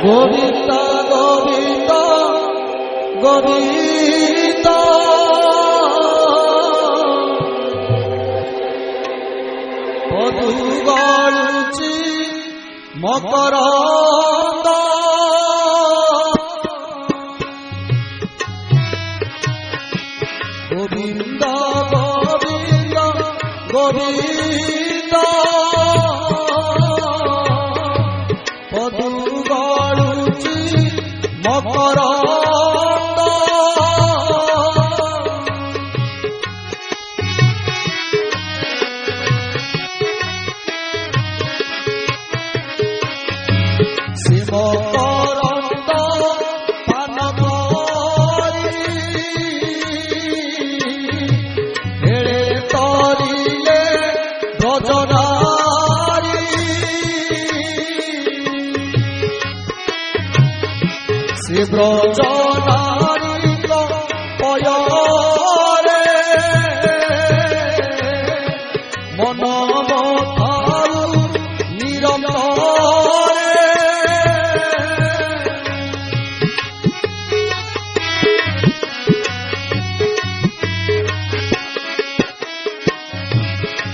গোবিন্দ গোবিন্দ গোবিন্দ পদু গড়ুচি মকরন্দ গোবিন্দ গোবিন্দ গোবিন্দ পদু গড়ুচি মকরন্দ শিবকরন্দ পান করি হেড়ে তরিলে ব্রজনারী সে ব্রজনারী পয়রে মন মথারু নিরন্তরে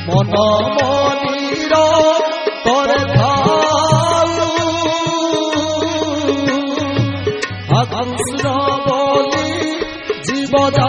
মন মনির তরে থালু কৃষ্ণ বলি জীবদা